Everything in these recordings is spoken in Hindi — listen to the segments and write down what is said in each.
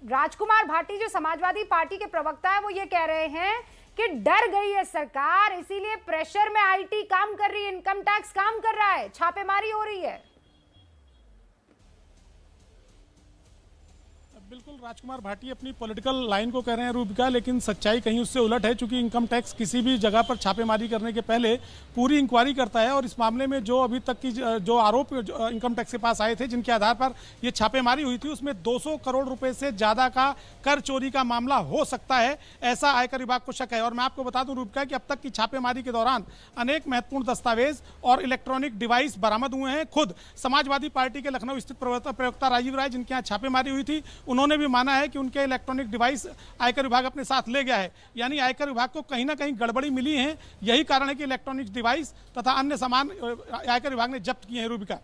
राजकुमार भाटी जो समाजवादी पार्टी के प्रवक्ता है वो ये कह रहे हैं कि डर गई है सरकार, इसीलिए प्रेशर में आईटी काम कर रही है, इनकम टैक्स काम कर रहा है, छापेमारी हो रही है। बिल्कुल राजकुमार भाटी अपनी पॉलिटिकल लाइन को कह रहे हैं रूबिका, लेकिन सच्चाई कहीं उससे उलट है, क्योंकि इनकम टैक्स किसी भी जगह पर छापेमारी करने के पहले पूरी इंक्वायरी करता है। और इस मामले में जो अभी तक की जो आरोप इनकम टैक्स के पास आए थे, जिनके आधार पर ये छापेमारी हुई थी, उसमें 200 करोड़ रुपए से ज्यादा का कर चोरी का मामला हो सकता है, ऐसा आयकर विभाग को शक है। और मैं आपको बता दूं रूबिका कि अब तक की छापेमारी के दौरान अनेक महत्वपूर्ण दस्तावेज और इलेक्ट्रॉनिक डिवाइस बरामद हुए हैं। खुद समाजवादी पार्टी के लखनऊ स्थित प्रवक्ता राजीव राय, जिनके यहाँ छापेमारी हुई थी, उन्होंने भी माना है कि उनके इलेक्ट्रॉनिक डिवाइस आयकर विभाग अपने साथ ले गया है। यानी आयकर विभाग को कहीं ना कहीं गड़बड़ी मिली है। यही कारण है कि इलेक्ट्रॉनिक डिवाइस तथा अन्य सामान आयकर विभाग ने जब्त किए हैं। Rubika,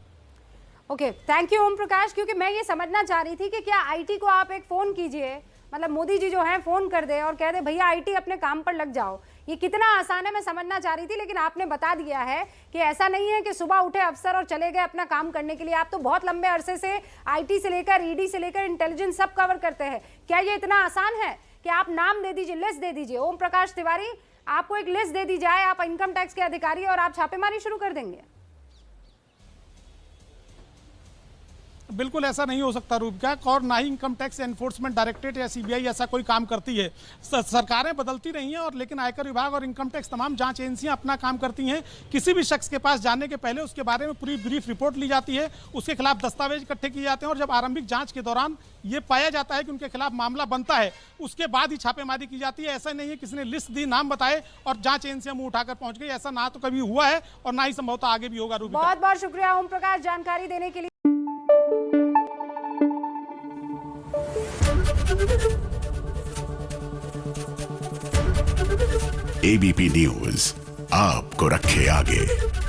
okay, thank you Om Prakash. क्योंकि मैं ये समझना चाह रही थी कि क्या आईटी को आप एक फोन कीजिए, मतलब मोदी जी जो है फोन कर दे और कह दे भैया आईटी अपने काम पर लग जाओ, ये कितना आसान है मैं समझना चाह रही थी। लेकिन आपने बता दिया है कि ऐसा नहीं है कि सुबह उठे अफसर और चले गए अपना काम करने के लिए। आप तो बहुत लंबे अरसे से आईटी से लेकर ईडी से लेकर इंटेलिजेंस सब कवर करते हैं। क्या ये इतना आसान है कि आप नाम दे दीजिए, लिस्ट दे दीजिए, ओम प्रकाश तिवारी आपको एक लिस्ट दे दी जाए, आप इनकम टैक्स के अधिकारी, और आप छापेमारी शुरू कर देंगे? बिल्कुल ऐसा नहीं हो सकता रूबिका, और ना ही इनकम टैक्स एनफोर्समेंट डायरेक्टरेट या सीबीआई ऐसा कोई काम करती है। सरकारें बदलती रही हैं, और लेकिन आयकर विभाग और इनकम टैक्स तमाम जांच एजेंसियां अपना काम करती हैं। किसी भी शख्स के पास जाने के पहले उसके बारे में पूरी ब्रीफ रिपोर्ट ली जाती है, उसके खिलाफ दस्तावेज इकट्ठे किए जाते हैं, और जब आरंभिक जांच के दौरान ये पाया जाता है कि उनके खिलाफ मामला बनता है, उसके बाद ही छापेमारी की जाती है। ऐसा नहीं है किसी ने लिस्ट दी, नाम बताए और जांच एजेंसियां मुंह उठाकर पहुंच गई। ऐसा ना तो कभी हुआ है और ना ही संभवतः आगे भी होगा। रूबिका, बहुत बहुत शुक्रिया ओम प्रकाश जानकारी देने के लिए। एबीपी न्यूज आपको रखे आगे।